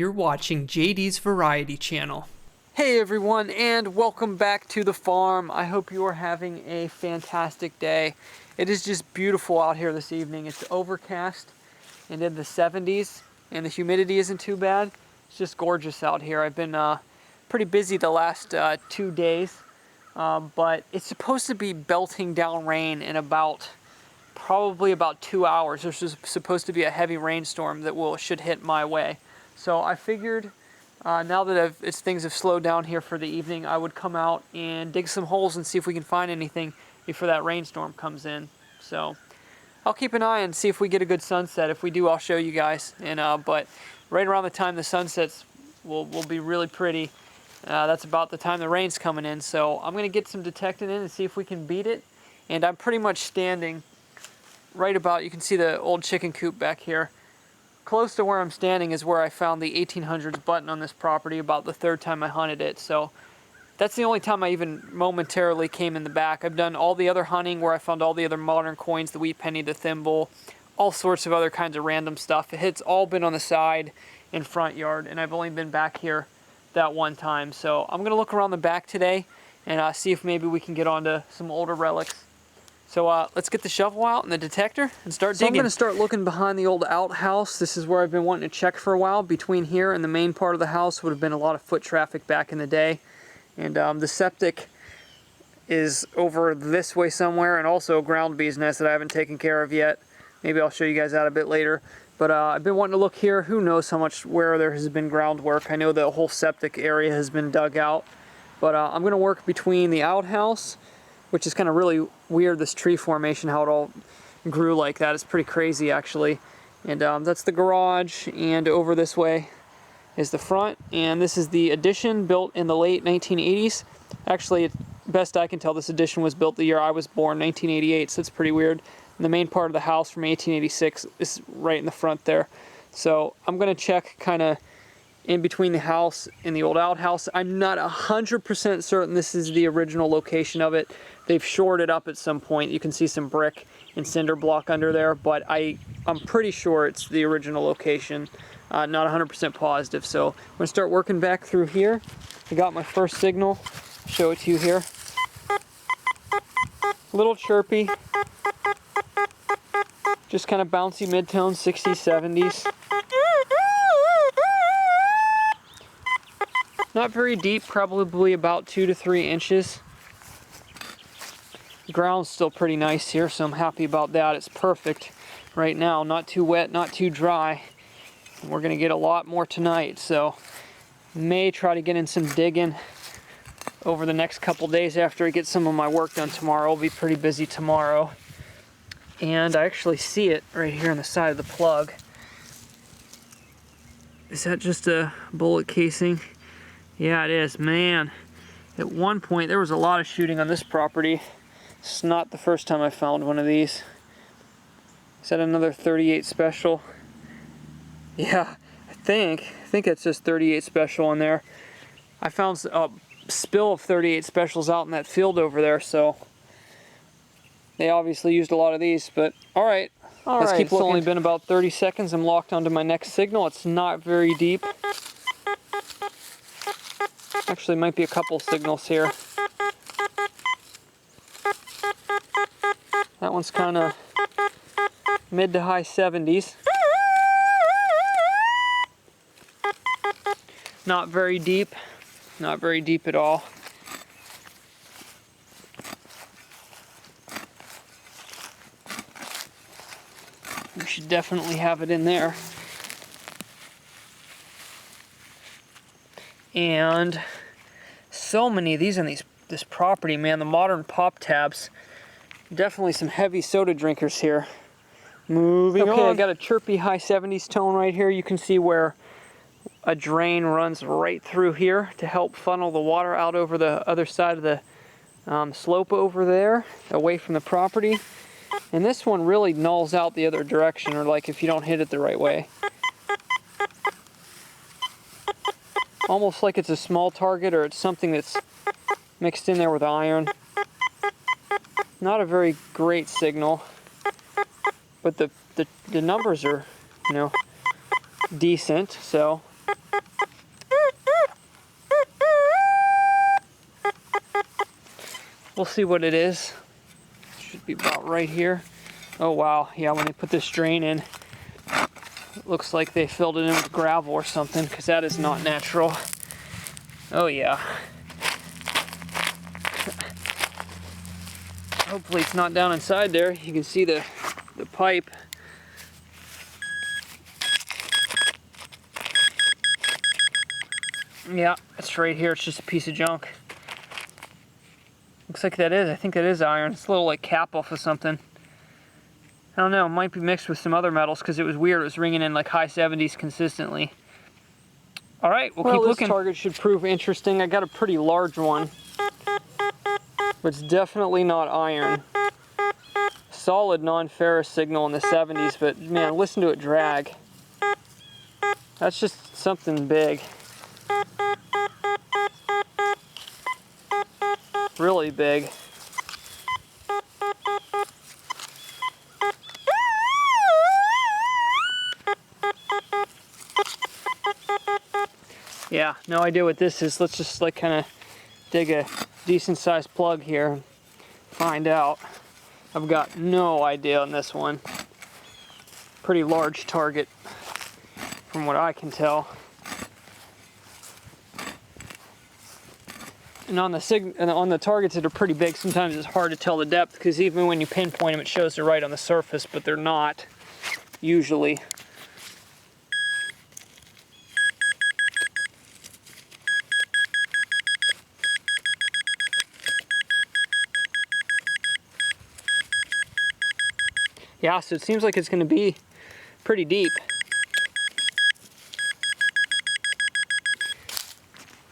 You're watching JD's Variety Channel. Hey everyone, and welcome back to the farm. I hope you are having a fantastic day. It is just beautiful out here this evening. It's overcast and in the 70s, and the humidity isn't too bad. It's just gorgeous out here. I've been pretty busy the last 2 days, but it's supposed to be belting down rain in probably about 2 hours. There's supposed to be a heavy rainstorm that should hit my way. So I figured now that things have slowed down here for the evening, I would come out and dig some holes and see if we can find anything before that rainstorm comes in. So I'll keep an eye and see if we get a good sunset. If we do, I'll show you guys. But right around the time the sun sets will be really pretty. That's about the time the rain's coming in. So I'm going to get some detecting in and see if we can beat it. And I'm pretty much standing right about, you can see the old chicken coop back here. Close to where I'm standing is where I found the 1800s button on this property about the third time I hunted it. So that's the only time I even momentarily came in the back. I've done all the other hunting where I found all the other modern coins, the wheat penny, the thimble, all sorts of other kinds of random stuff. It's all been on the side and front yard, and I've only been back here that one time. So I'm going to look around the back today and see if maybe we can get onto some older relics. So let's get the shovel out and the detector and start digging. So I'm going to start looking behind the old outhouse. This is where I've been wanting to check for a while. Between here and the main part of the house would have been a lot of foot traffic back in the day. And the septic is over this way somewhere, and also a ground bee's nest that I haven't taken care of yet. Maybe I'll show you guys that a bit later. But I've been wanting to look here. Who knows how much where there has been groundwork. I know the whole septic area has been dug out. But I'm going to work between the outhouse, which is kind of really weird, this tree formation, how it all grew like that. It's pretty crazy, actually. And that's the garage, and over this way is the front. And this is the addition, built in the late 1980s. Actually, best I can tell, this addition was built the year I was born, 1988, so it's pretty weird. And the main part of the house from 1886 is right in the front there. So I'm going to check kind of in between the house and the old outhouse. I'm not 100% certain this is the original location of it. They've shored it up at some point. You can see some brick and cinder block under there, but I'm pretty sure it's the original location. Not 100% positive. So I'm going to start working back through here. I got my first signal. Show it to you here. A little chirpy. Just kind of bouncy mid-tone, 60s, 70s. Not very deep, probably about 2 to 3 inches. The ground's still pretty nice here, so I'm happy about that. It's perfect right now, not too wet, not too dry. And we're going to get a lot more tonight, so may try to get in some digging over the next couple days after I get some of my work done tomorrow. I'll be pretty busy tomorrow. And I actually see it right here on the side of the plug. Is that just a bullet casing? Yeah, it is. Man, at one point there was a lot of shooting on this property. It's not the first time I found one of these. Is that another 38 special? Yeah, I think it's just 38 special in there. I found a spill of 38 specials out in that field over there, so they obviously used a lot of these. But all right, let's keep looking. It's only been about 30 seconds. I'm locked onto my next signal. It's not very deep. Actually, might be a couple signals here. That one's kind of mid to high 70s. Not very deep. Not very deep at all. We should definitely have it in there. And so many of these on this property, man. The modern pop tabs. Definitely some heavy soda drinkers here. Moving on. Okay, I got a chirpy high 70s tone right here. You can see where a drain runs right through here to help funnel the water out over the other side of the slope over there, away from the property. And this one really nulls out the other direction, or like if you don't hit it the right way. Almost like it's a small target, or it's something that's mixed in there with iron. Not a very great signal, but the numbers are, decent, so We'll see what it is. Should be about right here. Oh wow, yeah, when they put this drain in, it looks like they filled it in with gravel or something, because that is not natural. Oh yeah. Hopefully it's not down inside there. You can see the pipe. Yeah, it's right here. It's just a piece of junk. Looks like that is. I think that is iron. It's a little like cap off of something. I don't know. It might be mixed with some other metals because it was weird. It was ringing in like high 70s consistently. All right, we'll keep looking. This target should prove interesting. I got a pretty large one, but it's definitely not iron. Solid non-ferrous signal in the 70s, but man, listen to it drag. That's just something big. Really big. Yeah, no idea what this is. Let's just like kind of dig a decent sized plug here and find out. I've got no idea on this one. Pretty large target from what I can tell. And on the targets that are pretty big, sometimes it's hard to tell the depth because even when you pinpoint them, it shows they're right on the surface, but they're not usually. Yeah, so it seems like it's going to be pretty deep.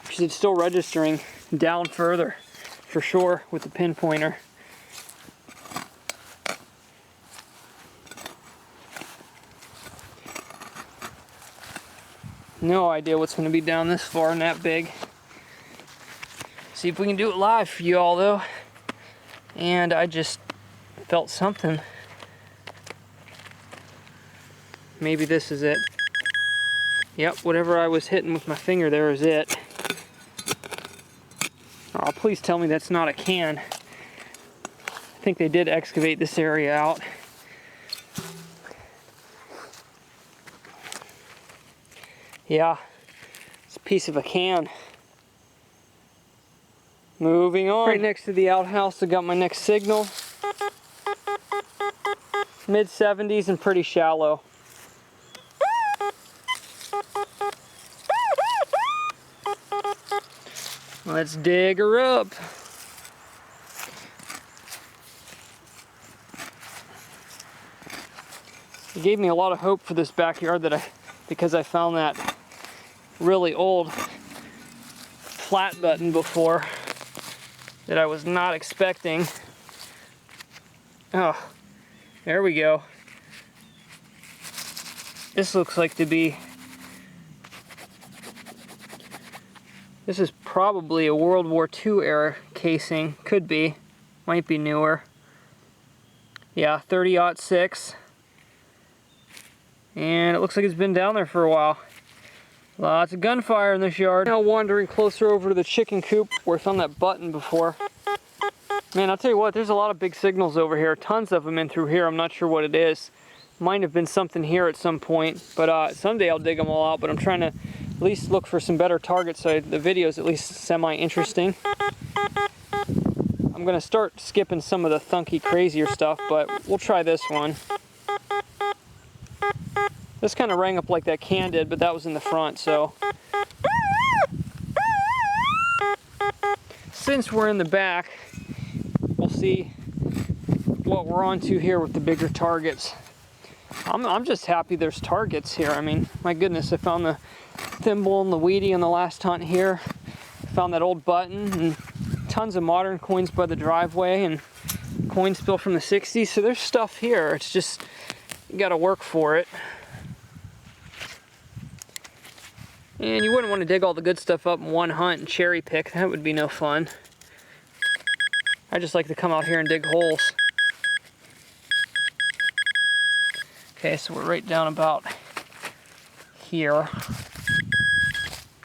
Because it's still registering down further, for sure, with the pinpointer. No idea what's going to be down this far and that big. See if we can do it live for you all, though. And I just felt something. Maybe this is it. Yep, whatever I was hitting with my finger there is it. Oh, please tell me that's not a can. I think they did excavate this area out. Yeah, it's a piece of a can. Moving on. Right next to the outhouse, I got my next signal. Mid-70s and pretty shallow. Let's dig her up. It gave me a lot of hope for this backyard because I found that really old flat button before that I was not expecting. Oh, there we go. This looks like to be, this is probably a World War II era casing. Could be. Might be newer. Yeah, 30-06. And it looks like it's been down there for a while. Lots of gunfire in this yard. Now wandering closer over to the chicken coop where I found that button before. Man, I'll tell you what, there's a lot of big signals over here. Tons of them in through here. I'm not sure what it is. Might have been something here at some point. But someday I'll dig them all out. But I'm trying to at least look for some better targets so the video is at least semi-interesting. I'm gonna start skipping some of the thunky, crazier stuff, but we'll try this one. This kind of rang up like that can did, but that was in the front, so. Since we're in the back, we'll see what we're on to here with the bigger targets. I'm just happy there's targets here. I mean, my goodness, I found the thimble and the weedy on the last hunt here. Found that old button and tons of modern coins by the driveway and coin spill from the 60s. So there's stuff here. It's just, you gotta work for it. And you wouldn't want to dig all the good stuff up in one hunt and cherry pick. That would be no fun. I just like to come out here and dig holes. Okay, so we're right down about here.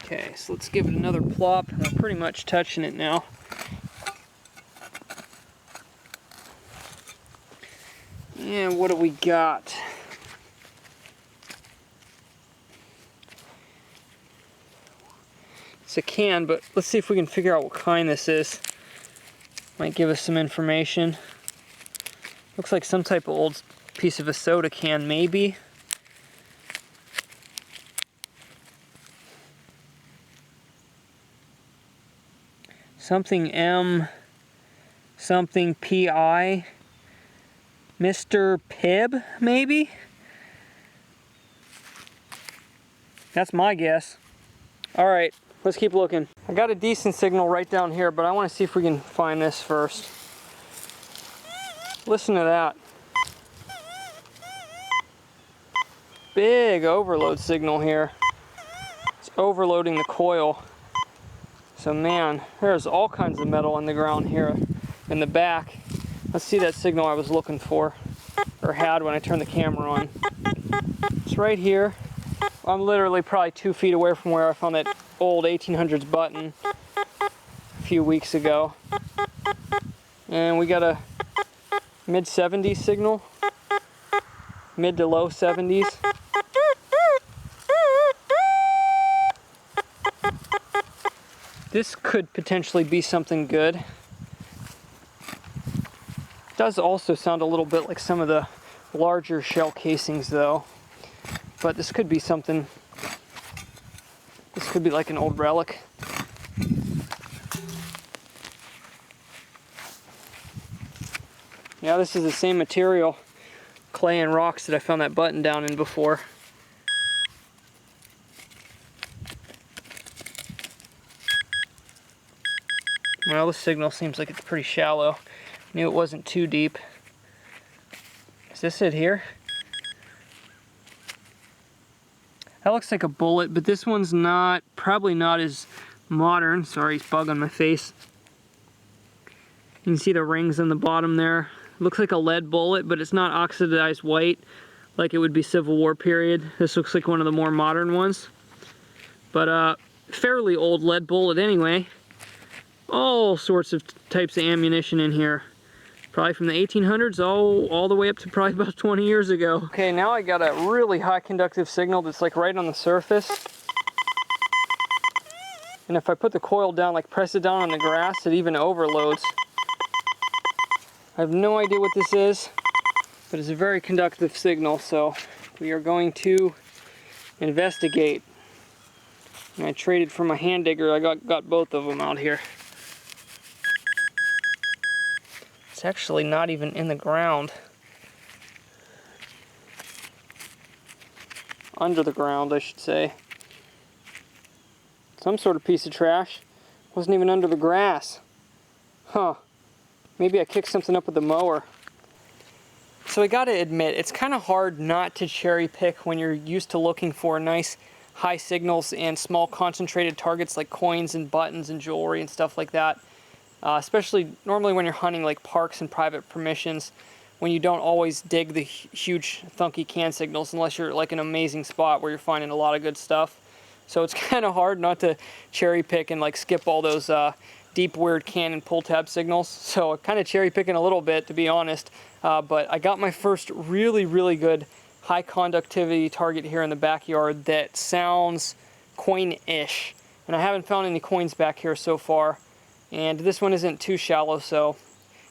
Okay, so let's give it another plop. We're pretty much touching it now. And what do we got? It's a can, but let's see if we can figure out what kind this is. Might give us some information. Looks like some type of old piece of a soda can, maybe. Something M, something PI. Mr. Pibb, maybe? That's my guess. All right, let's keep looking. I got a decent signal right down here, but I want to see if we can find this first. Listen to that. Big overload signal here. It's overloading the coil. So man, there's all kinds of metal in the ground here in the back. Let's see that signal I was looking for, or had when I turned the camera on. It's right here. I'm literally probably 2 feet away from where I found that old 1800s button a few weeks ago. And we got a mid-70s signal, mid to low 70s. This could potentially be something good. It does also sound a little bit like some of the larger shell casings though. But this could be something. This could be like an old relic. Yeah, this is the same material, clay and rocks, that I found that button down in before. Well, this signal seems like it's pretty shallow. Knew it wasn't too deep. Is this it here? That looks like a bullet, but this one's not, probably not as modern. Sorry, it's bug on my face. You can see the rings on the bottom there. Looks like a lead bullet, but it's not oxidized white like it would be Civil War period. This looks like one of the more modern ones. But fairly old lead bullet anyway. All sorts of types of ammunition in here. Probably from the 1800s all the way up to probably about 20 years ago. Okay, now I got a really high conductive signal that's like right on the surface. And if I put the coil down, like press it down on the grass, it even overloads. I have no idea what this is, but it's a very conductive signal, so we are going to investigate. And I traded for my hand digger. I got both of them out here. It's actually not even in the ground. Under the ground, I should say. Some sort of piece of trash. Wasn't even under the grass. Huh. Maybe I kicked something up with the mower. So I gotta admit, it's kind of hard not to cherry pick when you're used to looking for nice high signals and small concentrated targets like coins and buttons and jewelry and stuff like that. Especially normally when you're hunting like parks and private permissions, when you don't always dig the huge thunky can signals unless you're like an amazing spot where you're finding a lot of good stuff. So it's kind of hard not to cherry pick and like skip all those deep weird can and pull tab signals. So kind of cherry picking a little bit, to be honest. But I got my first really good high conductivity target here in the backyard that sounds coin-ish. And I haven't found any coins back here so far. And this one isn't too shallow, so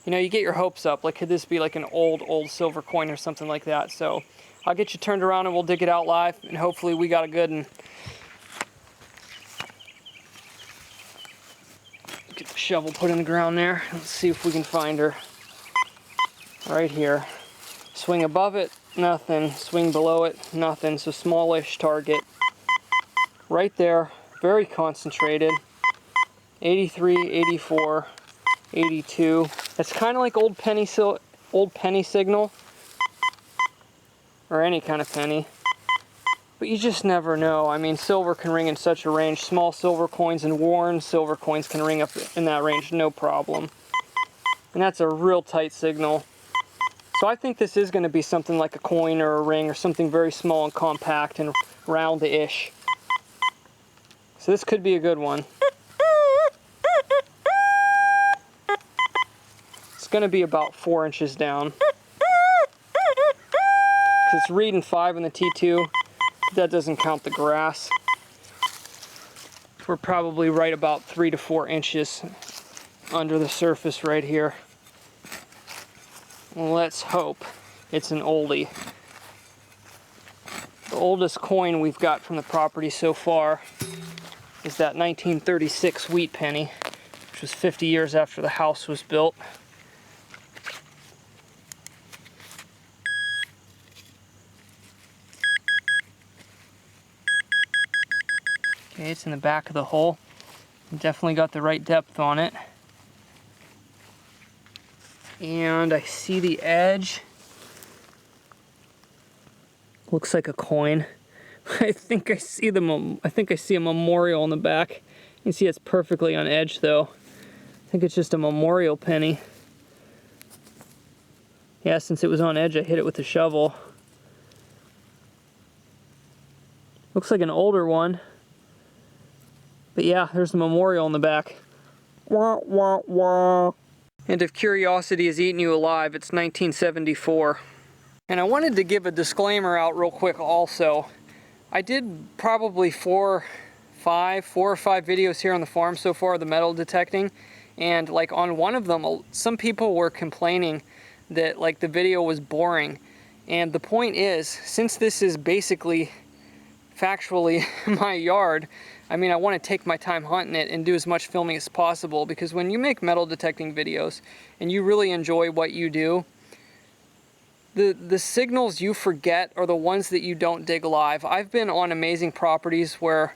you know, you get your hopes up. Like, could this be like an old silver coin or something like that? So I'll get you turned around and we'll dig it out live, and hopefully we got a good one. Get the shovel put in the ground there. Let's see if we can find her. Right here. Swing above it, nothing. Swing below it, nothing. So smallish target. Right there, very concentrated. 83, 84, 82. It's kind of like old penny signal, or any kind of penny. But you just never know. I mean, silver can ring in such a range. Small silver coins and worn silver coins can ring up in that range, no problem. And that's a real tight signal. So I think this is going to be something like a coin or a ring or something very small and compact and round-ish. So this could be a good one. It's going to be about 4 inches down. It's reading 5 in the T2. That doesn't count the grass. We're probably right about 3 to 4 inches under the surface right here. Let's hope it's an oldie. The oldest coin we've got from the property so far is that 1936 wheat penny, which was 50 years after the house was built. Okay, it's in the back of the hole. Definitely got the right depth on it. And I see the edge. Looks like a coin. I think I see a memorial on the back. You can see it's perfectly on edge though. I think it's just a memorial penny. Yeah, since it was on edge, I hit it with the shovel. Looks like an older one. But yeah, there's the memorial on the back. Wah, wah, wah. And if curiosity has eaten you alive, it's 1974. And I wanted to give a disclaimer out real quick also. I did probably four or five videos here on the farm so far, the metal detecting. And like on one of them, some people were complaining that like the video was boring. And the point is, since this is basically factually my yard, I mean, I want to take my time hunting it and do as much filming as possible, because when you make metal detecting videos and you really enjoy what you do, the signals you forget are the ones that you don't dig live. I've been on amazing properties where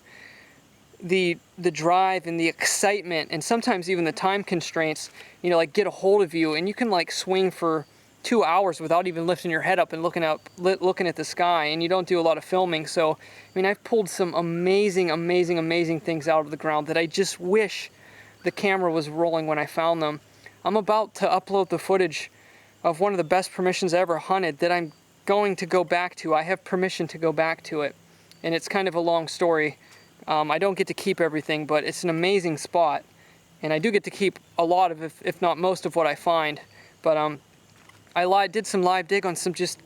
the drive and the excitement and sometimes even the time constraints, you know, like get a hold of you, and you can like swing for 2 hours without even lifting your head up and looking at the sky, and you don't do a lot of filming. So, I mean, I've pulled some amazing things out of the ground that I just wish the camera was rolling when I found them. I'm about to upload the footage of one of the best permissions I ever hunted that I'm going to go back to. I have permission to go back to it, and it's kind of a long story. I don't get to keep everything, but it's an amazing spot, and I do get to keep a lot of, if not most of what I find. But I did some live dig on some just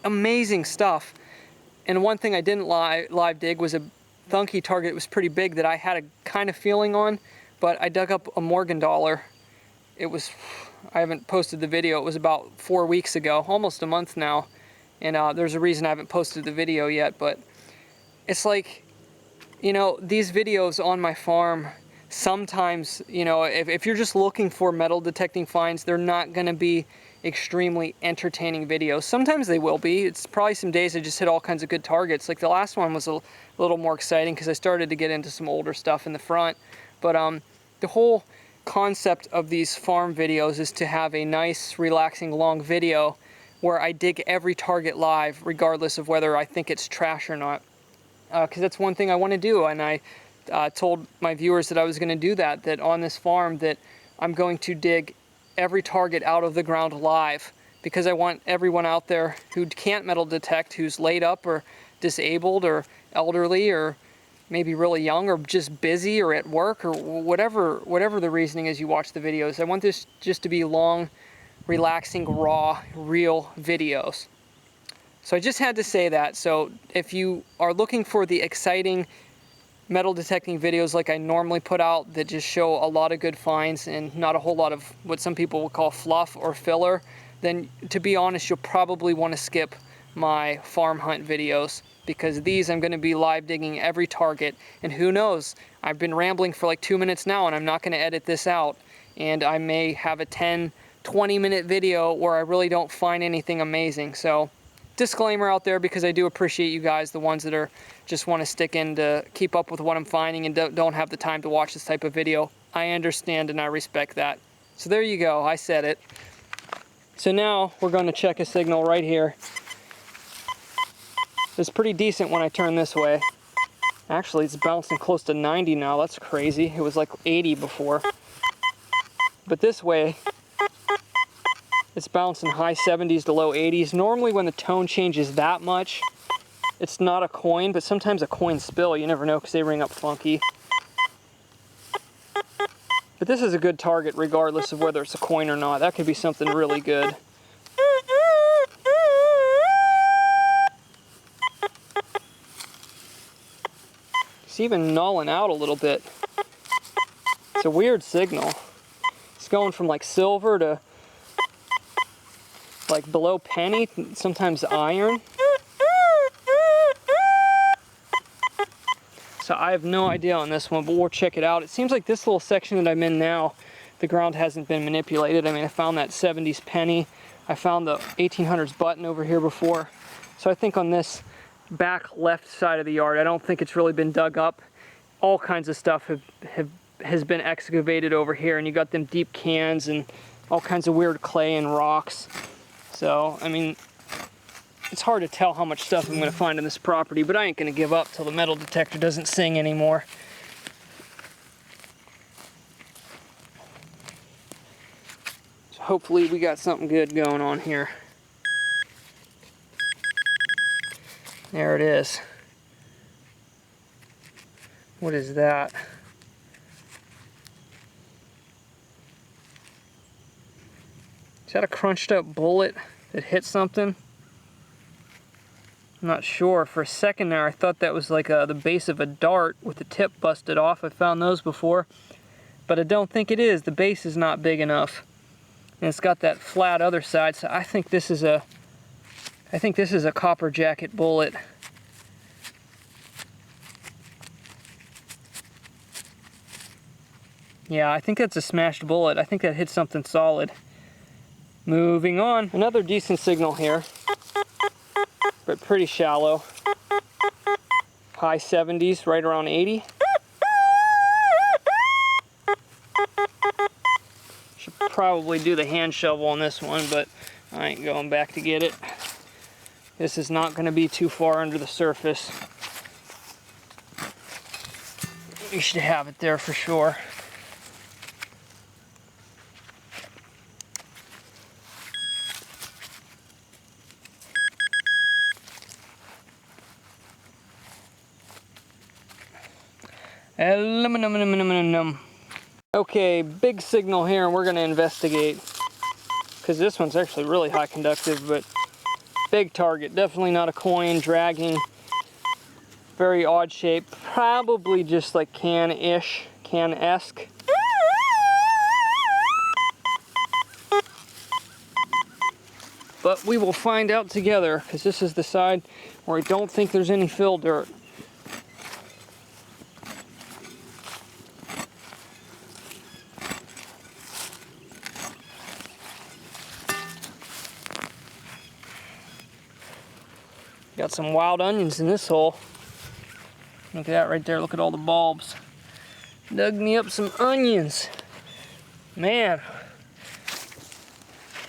amazing stuff. And one thing I didn't live dig was a thunky target that was pretty big that I had a kind of feeling on, but I dug up a Morgan dollar. I haven't posted the video. It was about 4 weeks ago, almost a month now. And there's a reason I haven't posted the video yet, but it's like, you know, these videos on my farm, sometimes, you know, if you're just looking for metal detecting finds, they're not gonna be extremely entertaining videos. Sometimes they will be. It's probably some days I just hit all kinds of good targets. Like the last one was a little more exciting because I started to get into some older stuff in the front. But the whole concept of these farm videos is to have a nice, relaxing, long video where I dig every target live, regardless of whether I think it's trash or not. Because that's one thing I want to do, and I told my viewers that I was going to do that on this farm, that I'm going to dig every target out of the ground live, because I want everyone out there who can't metal detect, who's laid up or disabled or elderly or maybe really young or just busy or at work or whatever the reasoning is you watch the videos. I want this just to be long, relaxing, raw, real videos. So I just had to say that. So if you are looking for the exciting metal detecting videos like I normally put out that just show a lot of good finds and not a whole lot of what some people will call fluff or filler, then to be honest, you'll probably want to skip my farm hunt videos, because these I'm going to be live digging every target. And who knows, I've been rambling for like 2 minutes now and I'm not going to edit this out, and I may have a 10-20 minute video where I really don't find anything amazing. So disclaimer out there, because I do appreciate you guys, the ones that are just want to stick in to keep up with what I'm finding and don't have the time to watch this type of video. I understand and I respect that. So there you go, I said it. So now we're going to check a signal right here. It's pretty decent when I turn this way. Actually, it's bouncing close to 90 now. That's crazy. It was like 80 before. But this way, it's bouncing high 70s to low 80s. Normally when the tone changes that much, it's not a coin, but sometimes a coin spill. You never know, because they ring up funky. But this is a good target regardless of whether it's a coin or not. That could be something really good. It's even nulling out a little bit. It's a weird signal. It's going from like silver to like below penny, sometimes iron. So I have no idea on this one, but we'll check it out. It seems like this little section that I'm in now, the ground hasn't been manipulated. I mean, I found that 70s penny. I found the 1800s button over here before. So I think on this back left side of the yard, I don't think it's really been dug up. All kinds of stuff has been excavated over here, and you got them deep cans and all kinds of weird clay and rocks. So, I mean, it's hard to tell how much stuff I'm going to find in this property, but I ain't going to give up till the metal detector doesn't sing anymore. So hopefully we got something good going on here. There it is. What is that? Is that a crunched up bullet that hit something? I'm not sure. For a second there, I thought that was like the base of a dart with the tip busted off. I found those before, but I don't think it is. The base is not big enough, and it's got that flat other side. So I think this is a copper jacket bullet. Yeah, I think that's a smashed bullet. I think that hit something solid. Moving on. Another decent signal here, but pretty shallow. High 70s, right around 80. Should probably do the hand shovel on this one, but I ain't going back to get it. This is not going to be too far under the surface. You should have it there for sure. Aluminum. Okay, big signal here, and we're going to investigate, because this one's actually really high conductive, but big target. Definitely not a coin, dragging. Very odd shape. Probably just like can-ish, can-esque. But we will find out together, because this is the side where I don't think there's any fill dirt. Got some wild onions in this hole. Look at that right there. Look at all the bulbs. Dug me up some onions. Man.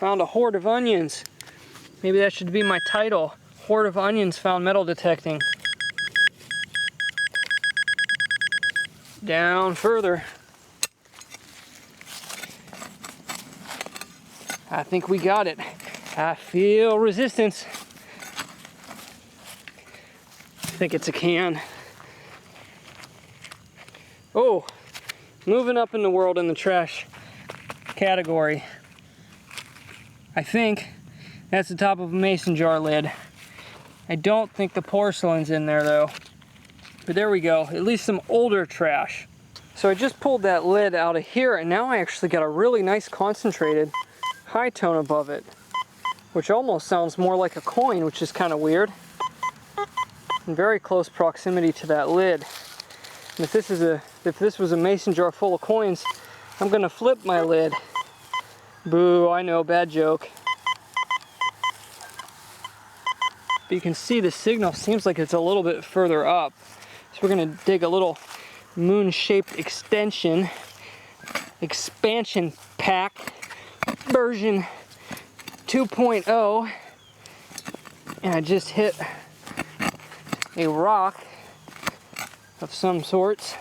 Found a hoard of onions. Maybe that should be my title. Hoard of onions found metal detecting. Down further. I think we got it. I feel resistance. I think it's a can. Oh, moving up in the world in the trash category. I think that's the top of a mason jar lid. I don't think the porcelain's in there though. But there we go, at least some older trash. So I just pulled that lid out of here, and now I actually got a really nice concentrated high tone above it, which almost sounds more like a coin, which is kind of weird. In very close proximity to that lid. And if this was a mason jar full of coins, I'm gonna flip my lid. Boo, I know, bad joke. But you can see the signal seems like it's a little bit further up. So we're gonna dig a little moon-shaped expansion pack version 2.0, and I just hit a rock of some sorts.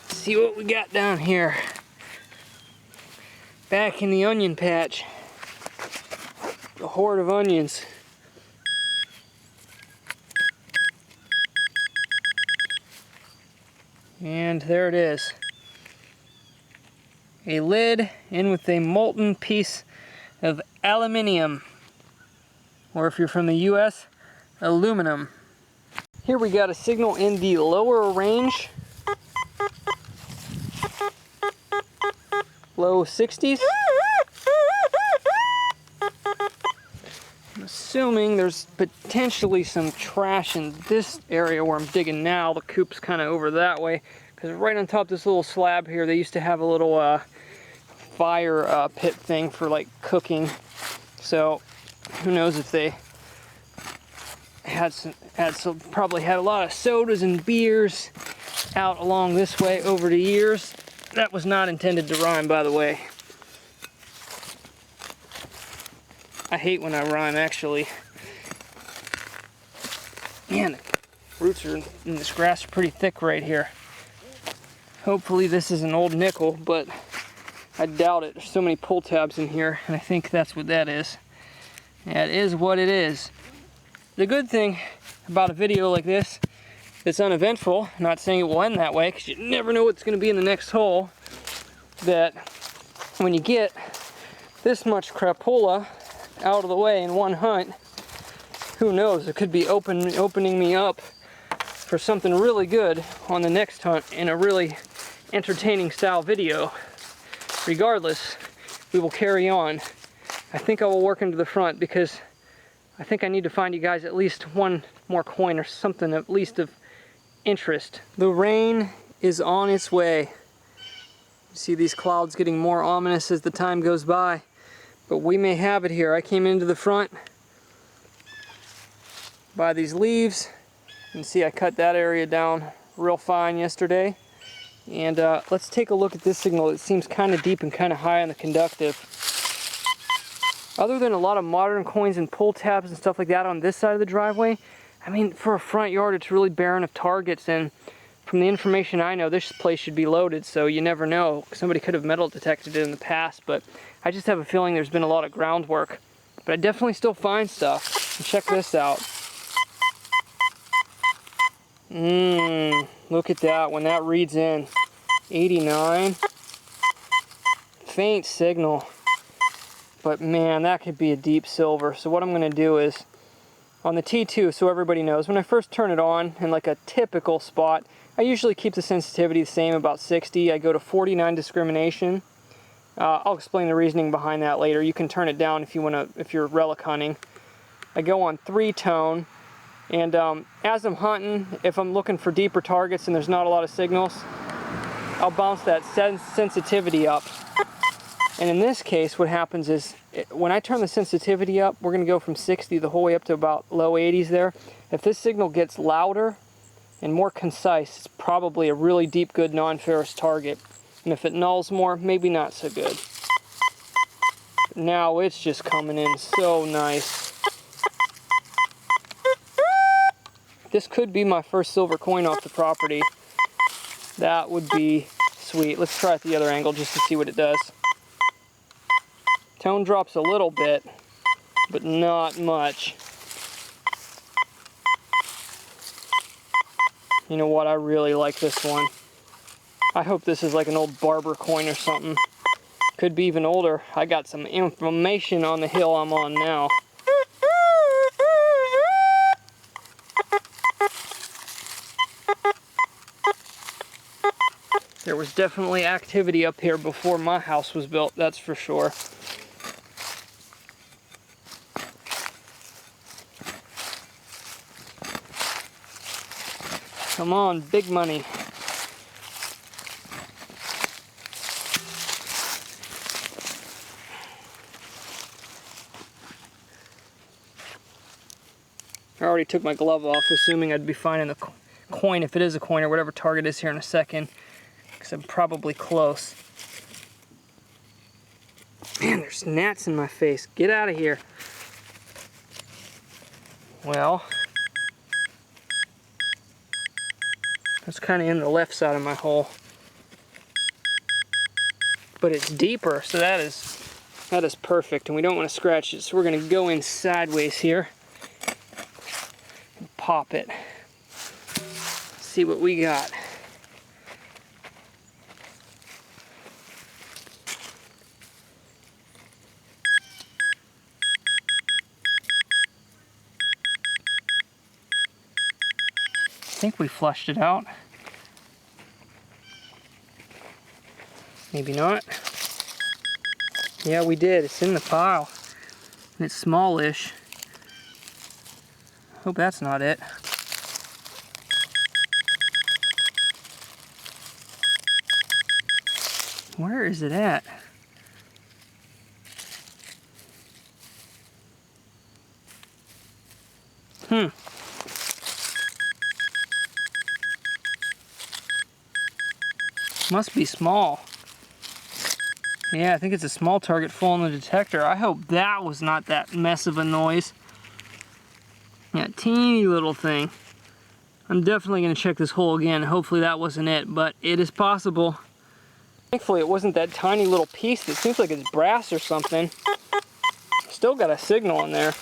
See what we got down here. Back in the onion patch. A hoard of onions. And there it is. A lid in with a molten piece of aluminium. or if you're from the US, aluminum. Here we got a signal in the lower range, low 60s. I'm assuming there's potentially some trash in this area where I'm digging now. The coop's kind of over that way, because right on top of this little slab here, they used to have a little fire pit thing for like cooking. So who knows if they probably had a lot of sodas and beers out along this way over the years. That was not intended to rhyme, by the way. I hate when I rhyme, actually. Man, the roots are in this grass are pretty thick right here. Hopefully this is an old nickel, but I doubt it. There's so many pull tabs in here, and I think that's what that is. That is what it is. The good thing about a video like this, it's uneventful, not saying it will end that way, because you never know what's going to be in the next hole, that when you get this much crapola out of the way in one hunt, who knows, it could be opening me up for something really good on the next hunt in a really entertaining style video. Regardless, we will carry on. I think I will work into the front because I think I need to find you guys at least one more coin or something at least of interest. The rain is on its way. You see these clouds getting more ominous as the time goes by, but we may have it here. I came into the front by these leaves. You can see I cut that area down real fine yesterday. And let's take a look at this signal. It seems kind of deep and kind of high on the conductive. Other than a lot of modern coins and pull tabs and stuff like that on this side of the driveway, I mean, for a front yard, it's really barren of targets. And from the information I know, this place should be loaded, so you never know. Somebody could have metal detected it in the past, but I just have a feeling there's been a lot of groundwork. But I definitely still find stuff. And check this out. Look at that when that reads in. 89. Faint signal. But man, that could be a deep silver. So what I'm going to do is, on the T2, so everybody knows, when I first turn it on in like a typical spot, I usually keep the sensitivity the same, about 60. I go to 49 discrimination. I'll explain the reasoning behind that later. You can turn it down if you want to, if you're relic hunting. I go on 3-tone. And as I'm hunting, if I'm looking for deeper targets and there's not a lot of signals, I'll bounce that sensitivity up. And in this case, what happens is, when I turn the sensitivity up, we're going to go from 60 the whole way up to about low 80s there. If this signal gets louder and more concise, it's probably a really deep, good non-ferrous target. And if it nulls more, maybe not so good. Now it's just coming in so nice. This could be my first silver coin off the property. That would be sweet. Let's try it the other angle just to see what it does. Tone drops a little bit, but not much. You know what? I really like this one. I hope this is like an old barber coin or something. Could be even older. I got some information on the hill I'm on now. There was definitely activity up here before my house was built, that's for sure. Come on, big money. I already took my glove off, assuming I'd be finding the coin, if it is a coin or whatever target is here in a second. I'm probably close. Man, there's gnats in my face. Get out of here. Well, that's kind of in the left side of my hole. But it's deeper, so that is perfect, and we don't want to scratch it, so we're going to go in sideways here and pop it. See what we got. think we flushed it out. Maybe not. Yeah, we did. It's in the pile. And it's smallish. Hope that's not it. Where is it at? Must be small. Yeah, I think it's a small target full in the detector. I hope that was not that mess of a noise. Yeah, teeny little thing. I'm definitely going to check this hole again. Hopefully that wasn't it, but it is possible. Thankfully it wasn't that tiny little piece. It seems like it's brass or something. Still got a signal in there.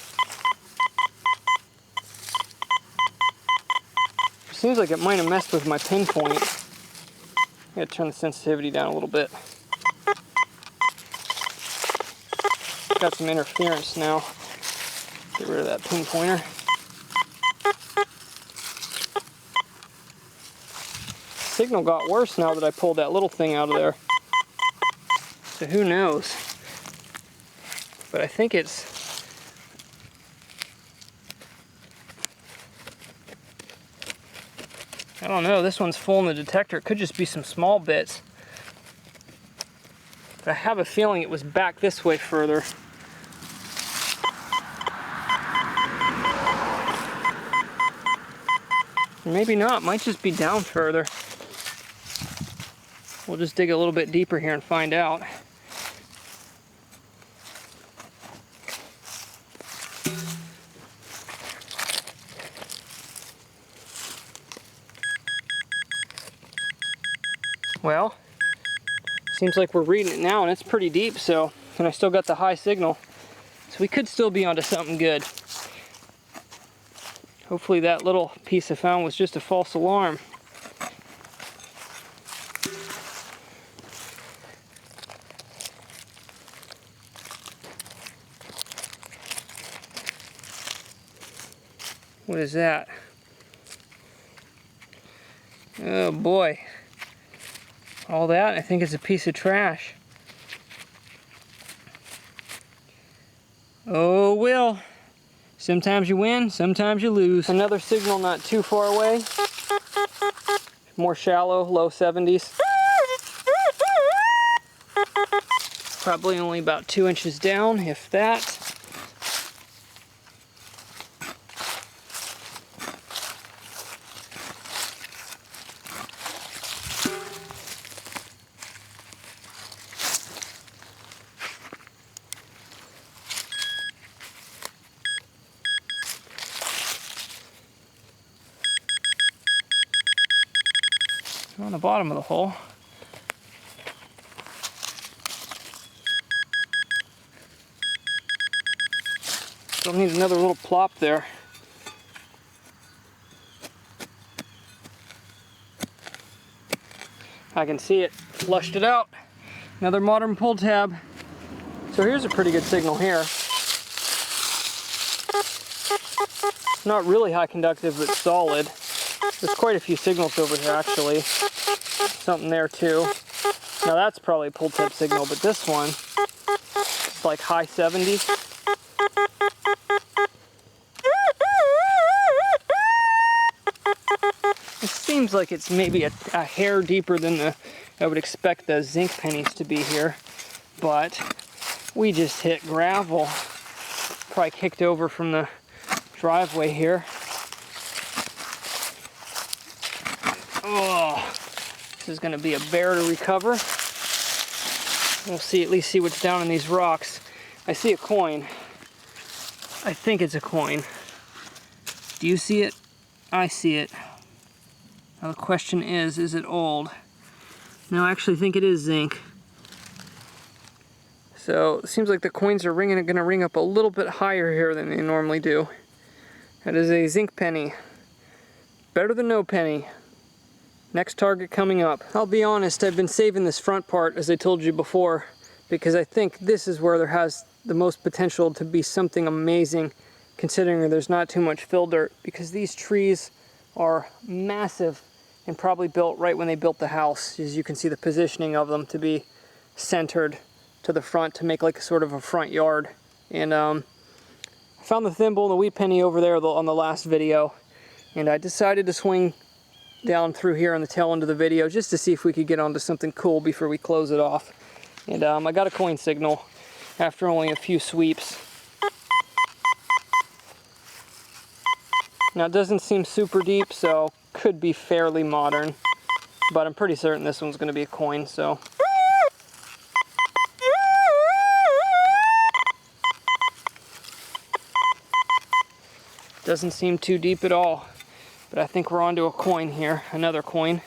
Seems like it might have messed with my pinpoint. I gotta turn the sensitivity down a little bit. Got some interference now. Get rid of that pinpointer. Signal got worse now that I pulled that little thing out of there. So who knows? But I think it's... I don't know, this one's full in the detector. It could just be some small bits. But I have a feeling it was back this way further. Maybe not, might just be down further. We'll just dig a little bit deeper here and find out. Well, seems like we're reading it now and it's pretty deep, so, and I still got the high signal. So we could still be onto something good. Hopefully that little piece I found was just a false alarm. What is that? Oh boy. All that, I think it's a piece of trash. Oh well. Sometimes you win, sometimes you lose. Another signal not too far away. More shallow, low 70s. Probably only about 2 inches down, if that. On the bottom of the hole. Still need another little plop there. I can see it, flushed it out. Another modern pull tab. So here's a pretty good signal here. Not really high conductive, but solid. There's quite a few signals over here actually. Something there too. Now that's probably a pull tab signal, but this one, it's like high 70s. It seems like it's maybe a hair deeper than I would expect the zinc pennies to be here, but we just hit gravel. Probably kicked over from the driveway here. Oh, this is going to be a bear to recover. We'll see, at least see what's down in these rocks. I see a coin. I think it's a coin. Do you see it? I see it. Now the question is it old? No, I actually think it is zinc. So it seems like the coins are going to ring up a little bit higher here than they normally do. That is a zinc penny. Better than no penny. Next target coming up. I'll be honest, I've been saving this front part, as I told you before, because I think this is where there has the most potential to be something amazing, considering there's not too much fill dirt, because these trees are massive and probably built right when they built the house. As you can see the positioning of them to be centered to the front to make like a sort of a front yard. And I found the thimble and the wheat penny over there on the last video, and I decided to swing down through here on the tail end of the video just to see if we could get onto something cool before we close it off. And I got a coin signal after only a few sweeps. Now it doesn't seem super deep, so could be fairly modern, but I'm pretty certain this one's going to be a coin, so. Doesn't seem too deep at all, but I think we're onto a coin here, another coin.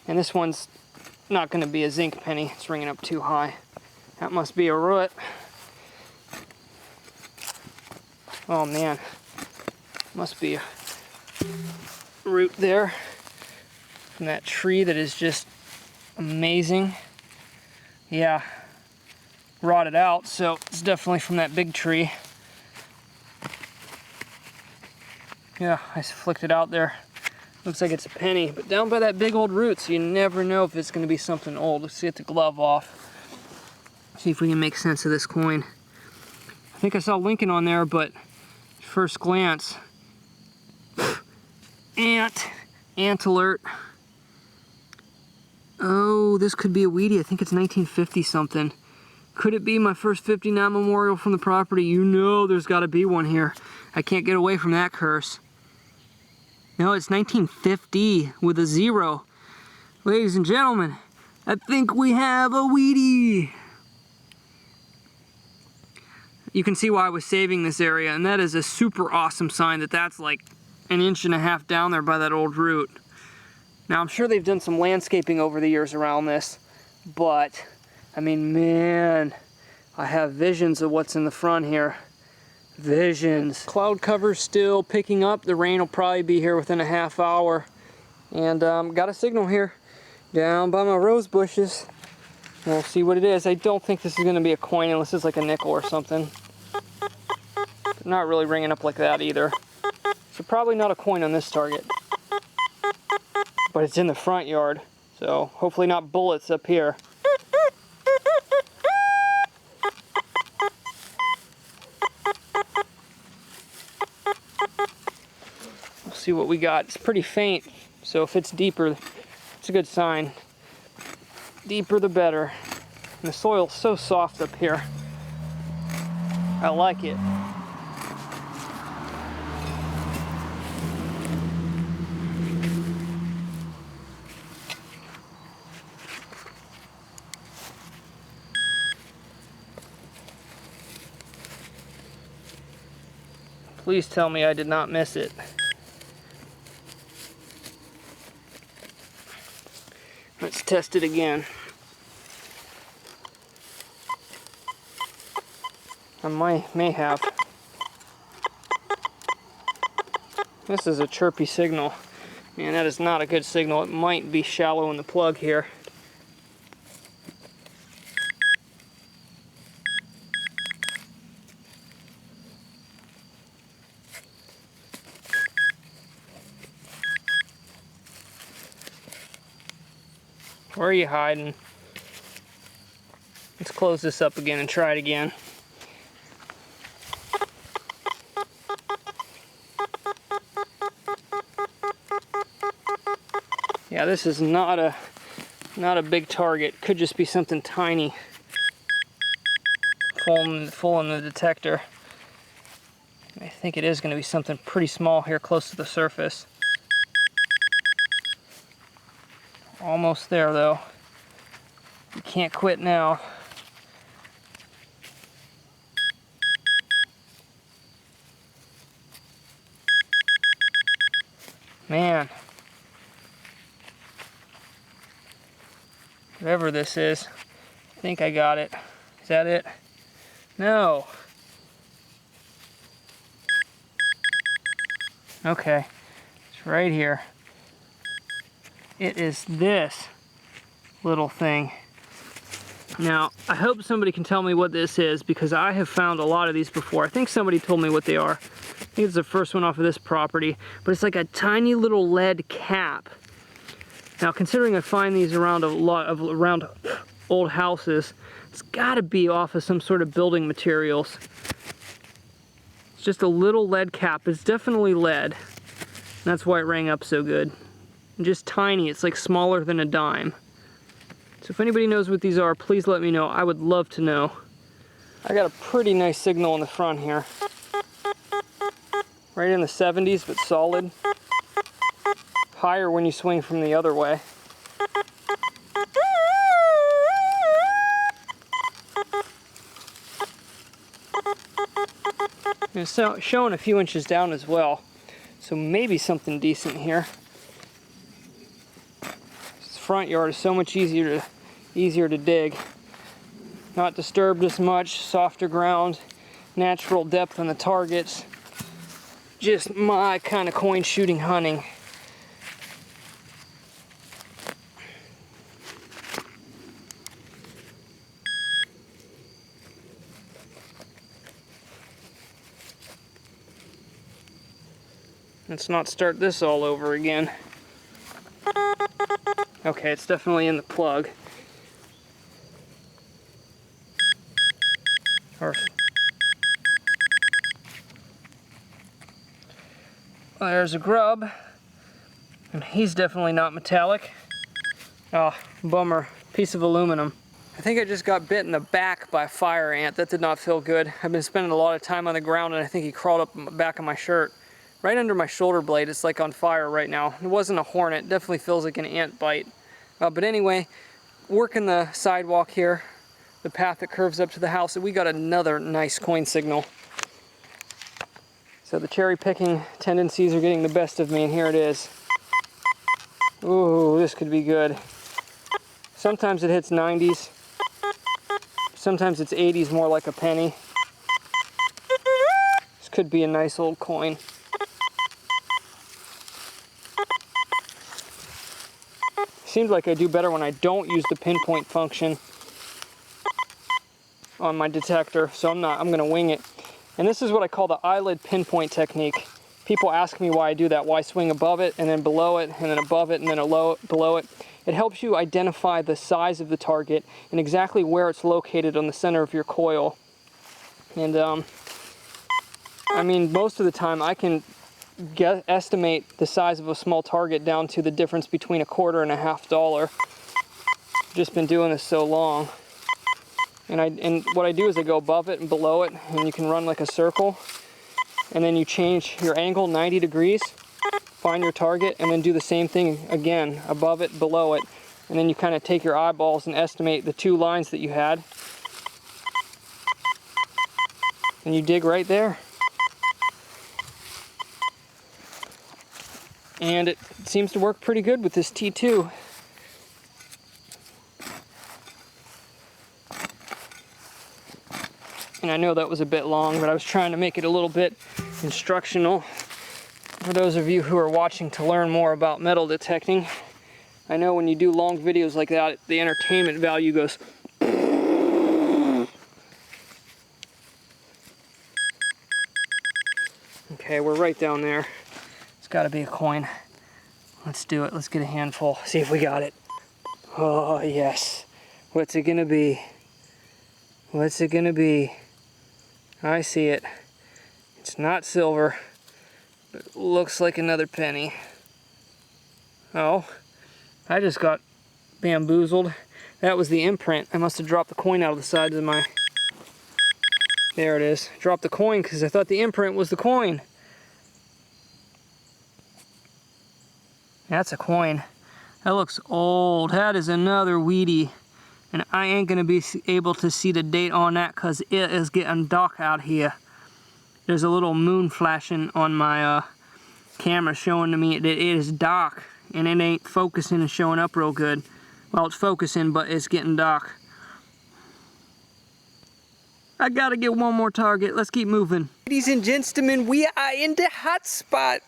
And this one's not going to be a zinc penny, it's ringing up too high. That must be a root. Oh man, must be a root there from that tree that is just amazing. Yeah, rotted out, so it's definitely from that big tree. Yeah, I flicked it out there. Looks like it's a penny, but down by that big old root, so you never know if it's going to be something old. Let's get the glove off. See if we can make sense of this coin. I think I saw Lincoln on there, but first glance, ant alert. Oh, this could be a Wheatie. I think it's 1950 something. Could it be my first 59 memorial from the property? You know there's got to be one here. I can't get away from that curse. No, it's 1950 with a 0. Ladies and gentlemen, I think we have a Wheatie. You can see why I was saving this area, and that is a super awesome sign that that's like 1.5 inches down there by that old root. Now I'm sure they've done some landscaping over the years around this, but I mean, man, I have visions of what's in the front here. Visions. Cloud cover's still picking up. The rain will probably be here within a half hour. And got a signal here down by my rose bushes. We'll see what it is. I don't think this is going to be a coin unless it's like a nickel or something. But not really ringing up like that either. So probably not a coin on this target. But it's in the front yard. So hopefully not bullets up here. See what we got. It's pretty faint, so if it's deeper, it's a good sign. Deeper the better. And the soil's so soft up here. I like it. Please tell me I did not miss it. Let's test it again. I may have. This is a chirpy signal. Man, that is not a good signal. It might be shallow in the plug here. Where are you hiding? Let's close this up again and try it again. Yeah, this is not a big target. Could just be something tiny. Full in the detector. I think it is going to be something pretty small here close to the surface. Almost there though. You can't quit now. Man. Whatever this is, I think I got it. Is that it? No. Okay, it's right here. It is this little thing. Now, I hope somebody can tell me what this is because I have found a lot of these before. I think somebody told me what they are, think it's the first one off of this property, but it's like a tiny little lead cap. Now, considering I find these around around old houses, it's got to be off of some sort of building materials. It's just a little lead cap. It's definitely lead. That's why it rang up so good. And just tiny. It's like smaller than a dime. So if anybody knows what these are, please let me know. I would love to know. I got a pretty nice signal in the front here. Right in the 70s, but solid. Higher when you swing from the other way. It's showing a few inches down as well, so maybe something decent here. This front yard is so much easier to dig. Not disturbed as much, softer ground, natural depth on the targets. Just my kind of coin shooting hunting. Let's not start this all over again. Okay, it's definitely in the plug. There's a grub, and he's definitely not metallic. Oh, bummer. Piece of aluminum. I think I just got bit in the back by a fire ant. That did not feel good. I've been spending a lot of time on the ground, and I think he crawled up the back of my shirt. Right under my shoulder blade. It's like on fire right now. It wasn't a hornet. It definitely feels like an ant bite. But anyway, working the sidewalk here, the path that curves up to the house, and we got another nice coin signal. So the cherry picking tendencies are getting the best of me, and here it is. Ooh, this could be good. Sometimes it hits 90s. Sometimes it's 80s, more like a penny. This could be a nice old coin. Seems like I do better when I don't use the pinpoint function on my detector, so I'm gonna wing it. And this is what I call the eyelid pinpoint technique. People ask me why I do that, why I swing above it and then below it and then above it and then below it. It helps you identify the size of the target and exactly where it's located on the center of your coil. And I mean, most of the time I can estimate the size of a small target down to the difference between $1 and $1/2. Just been doing this so long. And what I do is I go above it and below it, and you can run like a circle. And then you change your angle 90 degrees, find your target, and then do the same thing again, above it, below it. And then you kind of take your eyeballs and estimate the two lines that you had. And you dig right there. And it seems to work pretty good with this T2. And I know that was a bit long, but I was trying to make it a little bit instructional for those of you who are watching to learn more about metal detecting. I know when you do long videos like that, the entertainment value goes. Okay, we're right down there. It's got to be a coin. Let's do it. Let's get a handful. See if we got it. Oh, yes. What's it going to be? What's it going to be? I see it. It's not silver, but it looks like another penny. Oh, I just got bamboozled. That was the imprint. I must have dropped the coin out of the sides of my... There it is. Dropped the coin because I thought the imprint was the coin. That's a coin. That looks old. That is another weedy. And I ain't going to be able to see the date on that because it is getting dark out here. There's a little moon flashing on my camera showing to me that it is dark. And it ain't focusing and showing up real good. Well, it's focusing, but it's getting dark. I gotta get one more target. Let's keep moving. Ladies and gentlemen, we are in the hot spot.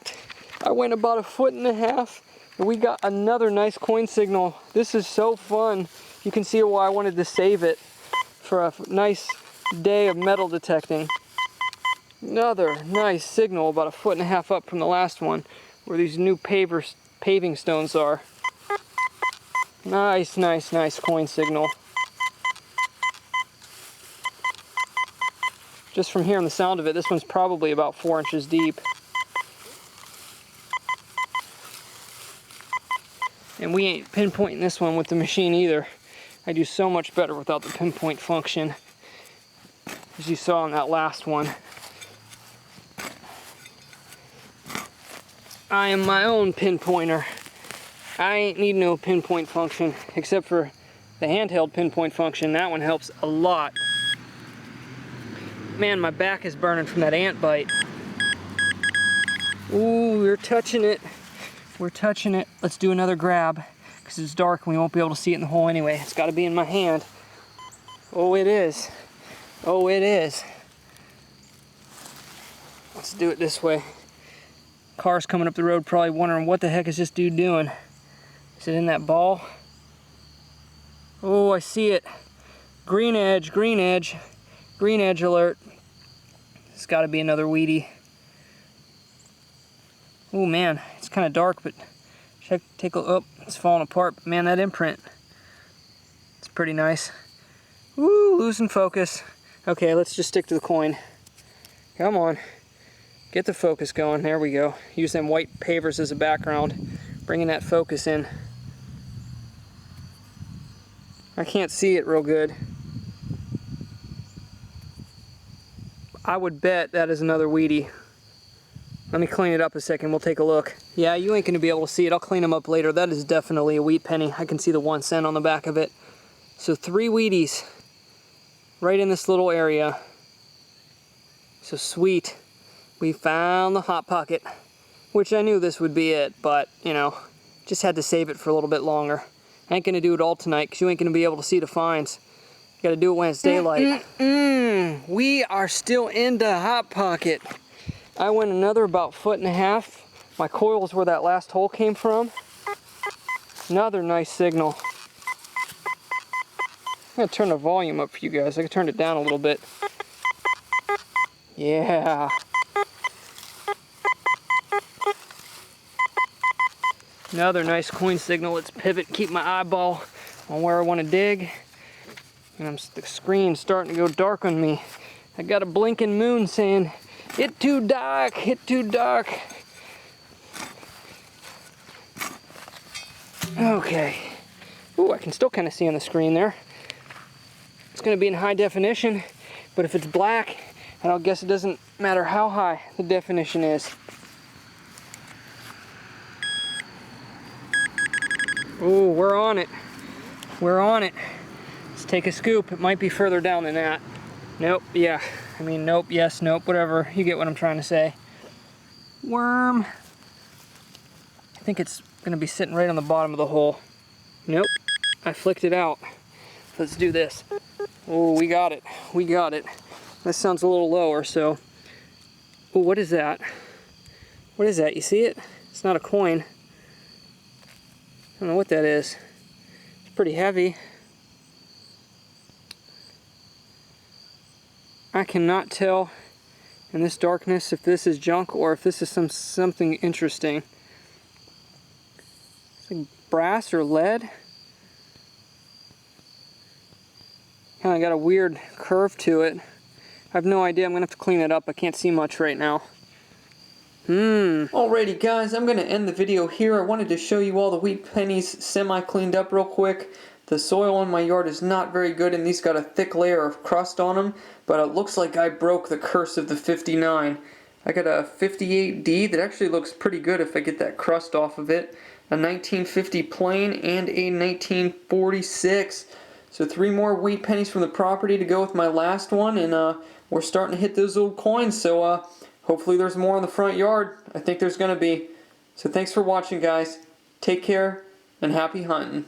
I went about 1.5 feet. And we got another nice coin signal. This is so fun. You can see why I wanted to save it for a nice day of metal detecting. Another nice signal, about 1.5 feet up from the last one, where these new paving stones are. Nice, nice, nice coin signal. Just from hearing the sound of it, this one's probably about 4 inches deep. And we ain't pinpointing this one with the machine either. I do so much better without the pinpoint function, as you saw in that last one. I am my own pinpointer. I ain't need no pinpoint function, except for the handheld pinpoint function. That one helps a lot. Man, my back is burning from that ant bite. Ooh, we're touching it. We're touching it. Let's do another grab, because it's dark and we won't be able to see it in the hole anyway. It's got to be in my hand. Oh, it is. Oh, it is. Let's do it this way. Cars coming up the road probably wondering, what the heck is this dude doing? Is it in that ball? Oh, I see it. Green edge, green edge. Green edge alert. It's got to be another weedy. Oh man, it's kind of dark, but take a look. Oh, it's falling apart. But man, that imprint, it's pretty nice. Woo, losing focus. Okay, let's just stick to the coin. Come on, get the focus going. There we go. Use them white pavers as a background, bringing that focus in. I can't see it real good. I would bet that is another weedy. Let me clean it up a second, we'll take a look. Yeah, you ain't gonna be able to see it. I'll clean them up later. That is definitely a wheat penny. I can see the 1 cent on the back of it. So 3 Wheaties right in this little area. So sweet. We found the Hot Pocket, which I knew this would be it, but you know, just had to save it for a little bit longer. I ain't gonna do it all tonight, because you ain't gonna be able to see the finds. You gotta do it when it's daylight. We are still into Hot Pocket. I went another about 1.5 feet. My coil's where that last hole came from. Another nice signal. I'm gonna turn the volume up for you guys. I can turn it down a little bit. Yeah. Another nice coin signal. Let's pivot, keep my eyeball on where I want to dig. And the screen's starting to go dark on me. I got a blinking moon saying, "It too dark, it too dark." Okay. Ooh, I can still kind of see on the screen there. It's going to be in high definition, but if it's black, and I'll guess it doesn't matter how high the definition is. Ooh, we're on it. We're on it. Let's take a scoop. It might be further down than that. Nope, yeah. I mean, nope, yes, nope, whatever. You get what I'm trying to say. Worm. I think it's gonna be sitting right on the bottom of the hole. Nope, I flicked it out. Let's do this. Oh, we got it. We got it. This sounds a little lower, so. Oh, what is that? What is that? You see it? It's not a coin. I don't know what that is. It's pretty heavy. I cannot tell in this darkness if this is junk or if this is something interesting. It's like brass or lead. Kind of got a weird curve to it. I have no idea. I'm gonna have to clean it up. I can't see much right now. Alrighty guys, I'm gonna end the video here. I wanted to show you all the wheat pennies semi-cleaned up real quick. The soil in my yard is not very good, and these got a thick layer of crust on them, but it looks like I broke the curse of the 59. I got a 58D that actually looks pretty good if I get that crust off of it, a 1950 plain, and a 1946. So 3 more wheat pennies from the property to go with my last one, and we're starting to hit those old coins, so hopefully there's more in the front yard. I think there's going to be. So thanks for watching, guys. Take care, and happy hunting.